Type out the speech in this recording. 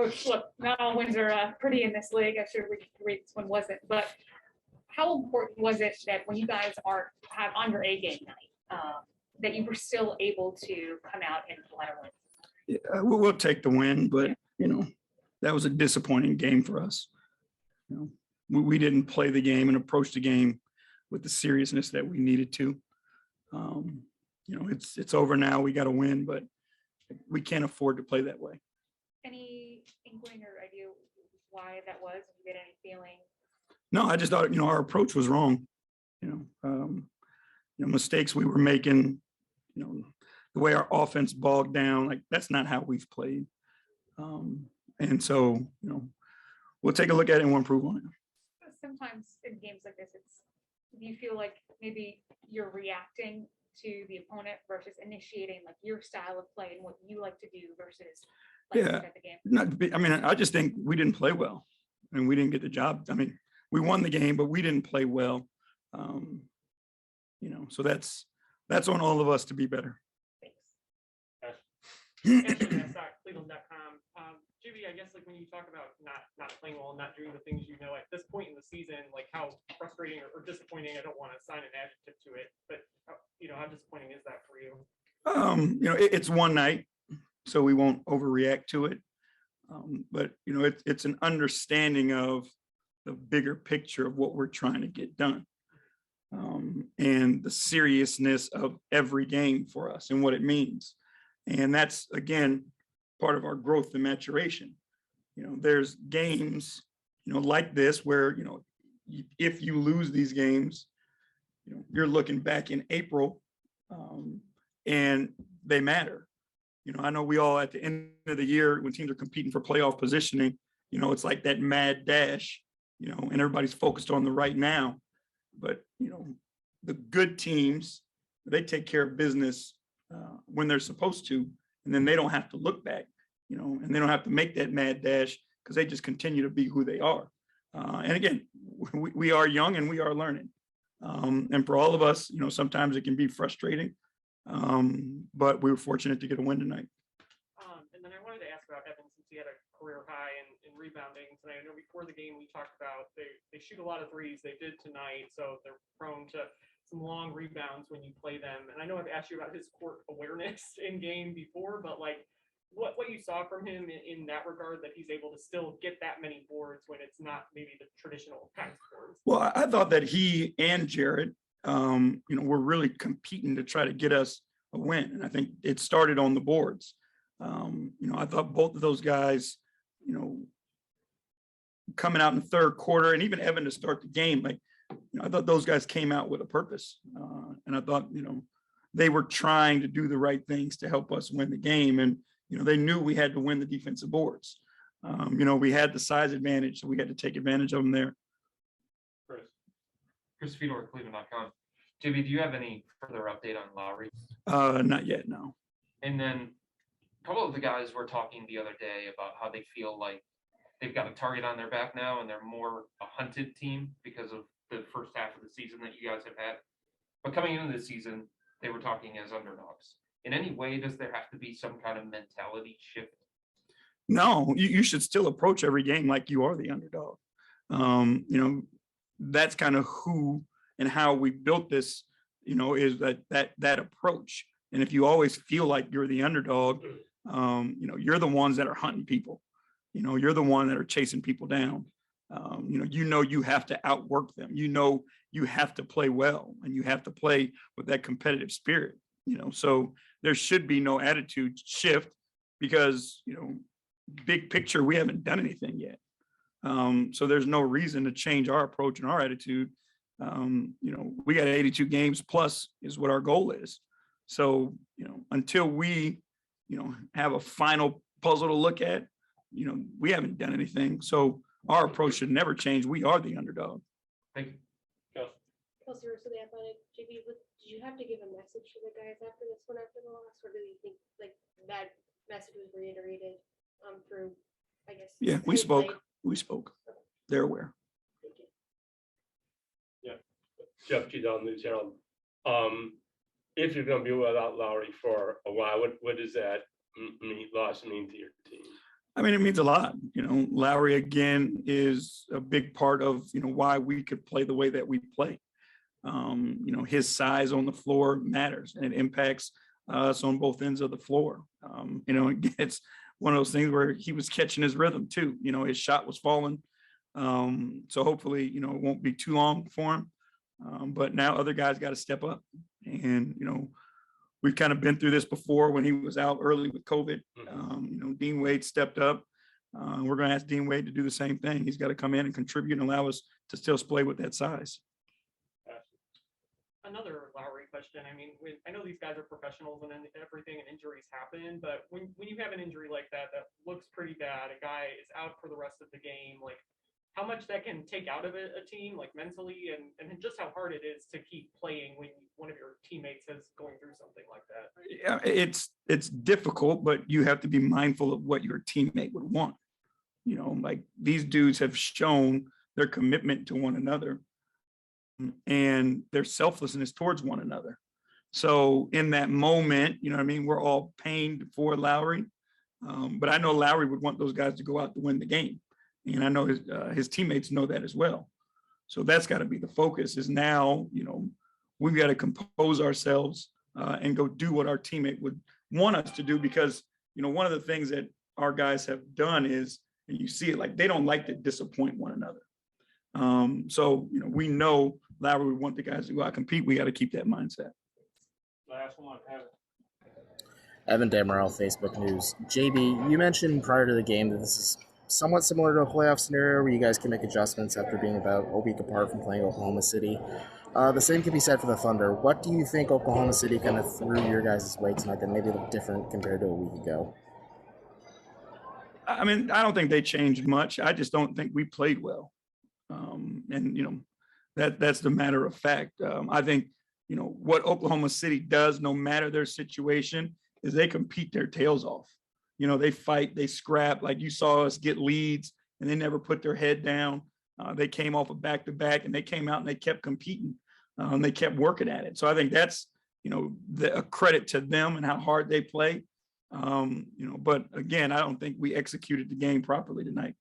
Coach, look, not all wins are pretty in this league. I should read this one wasn't, but how important was it that when you guys have on your A game night, that you were still able to come out and let a win? Yeah, we'll take the win, but that was a disappointing game for us. We didn't play the game and approach the game with the seriousness that we needed to. It's over now. We got to win, but we can't afford to play that way. Any inkling or idea why that was? Did you get any feeling? No, I just thought, our approach was wrong. Mistakes we were making, the way our offense bogged down, like that's not how we've played. And so, we'll take a look at it and we'll improve on it. Sometimes in games like this, do you feel like maybe you're reacting to the opponent versus initiating like your style of play and what you like to do versus at the game? I just think we didn't play well and we didn't get the job. We won the game, but we didn't play well. So that's on all of us to be better. Thanks. Cleveland.com. Jimmy, I guess when you talk about not playing well and not doing the things at this point in the season, how frustrating or disappointing, I don't want to assign an adjective to it, but how disappointing is that for you? It's one night, so we won't overreact to it. But it's an understanding of the bigger picture of what we're trying to get done. And the seriousness of every game for us and what it means. And that's, again, part of our growth and maturation. There's games, like this where, if you lose these games, you're looking back in April and they matter. I know we all at the end of the year when teams are competing for playoff positioning, it's like that mad dash, and everybody's focused on the right now. But, the good teams, they take care of business when they're supposed to, and then they don't have to look back, and they don't have to make that mad dash because they just continue to be who they are. And again, we are young and we are learning. And for all of us, sometimes it can be frustrating, but we were fortunate to get a win tonight. And then I wanted to ask about Evans since he had a career high in rebounding tonight. I know before the game we talked about they shoot a lot of threes. They did tonight, so they're prone to some long rebounds when you play them. And I know I've asked you about his court awareness in game before, but what you saw from him in that regard, that he's able to still get that many boards when it's not maybe the traditional kind of boards. Well, I thought that he and Jared, were really competing to try to get us a win. And I think it started on the boards. I thought both of those guys, coming out in the third quarter, and even Evan to start the game, I thought those guys came out with a purpose. And I thought, they were trying to do the right things to help us win the game. And, they knew we had to win the defensive boards. We had the size advantage, so we had to take advantage of them there. Chris Fedor, Cleveland.com. JB, do you have any further update on Lowry? Not yet, no. And then a couple of the guys were talking the other day about how they feel like they've got a target on their back now and they're more a hunted team because of the first half of the season that you guys have had. But coming into the season, they were talking as underdogs. In any way, does there have to be some kind of mentality shift? No, you should still approach every game like you are the underdog. That's kind of who and how we built this, is that approach. And if you always feel like you're the underdog, you're the ones that are hunting people. You're the one that are chasing people down. You have to outwork them. You have to play well, and you have to play with that competitive spirit. So there should be no attitude shift because, big picture, we haven't done anything yet. So there's no reason to change our approach and our attitude. We got 82 games plus is what our goal is. So, until we, have a final puzzle to look at, we haven't done anything. So our approach should never change. We are the underdog. Thank you. Kelsey Russo, The Athletic. JB, did you have to give a message to the guys after this one, after the loss, or do you think that message was reiterated through, I guess? Yeah, we spoke. They're aware. Thank you. Yeah, Jeff G. Down News Herald. If you're going to be without Lowry for a while, what does that loss mean to your team? I mean, it means a lot. Lowry again is a big part of, why we could play the way that we play. His size on the floor matters and it impacts us on both ends of the floor. It's one of those things where he was catching his rhythm too. His shot was falling. So hopefully, it won't be too long for him. But now other guys got to step up. And, we've kind of been through this before when he was out early with COVID. Dean Wade stepped up. We're going to ask Dean Wade to do the same thing. He's got to come in and contribute and allow us to still play with that size. Another Lowry question. I mean, I know these guys are professionals and everything, and injuries happen. But when you have an injury like that looks pretty bad, a guy is out for the rest of the game. Like, how much that can take out of a team, like mentally, and just how hard it is to keep playing when one of your teammates is going through something like that. Yeah, it's difficult, but you have to be mindful of what your teammate would want. Like these dudes have shown their commitment to one another and their selflessness towards one another. So in that moment, we're all pained for Lowry, but I know Lowry would want those guys to go out to win the game. And I know his teammates know that as well. So that's got to be the focus is now, we've got to compose ourselves and go do what our teammate would want us to do. Because, one of the things that our guys have done is, and you see it, like they don't like to disappoint one another. So, we know Lowry would want the guys to go out compete. We got to keep that mindset. Last one, Evan Damerel, Facebook News. JB, you mentioned prior to the game that this is somewhat similar to a playoff scenario where you guys can make adjustments after being about a week apart from playing Oklahoma City. The same can be said for the Thunder. What do you think Oklahoma City kind of threw your guys' way tonight that maybe looked different compared to a week ago? I mean, I don't think they changed much. I just don't think we played well. And that's the matter of fact. I think, what Oklahoma City does, no matter their situation, is they compete their tails off. They fight, they scrap. Like you saw us get leads and they never put their head down. They came off a back-to-back and they came out and they kept competing. They kept working at it. So I think that's, a credit to them and how hard they play. But again, I don't think we executed the game properly tonight.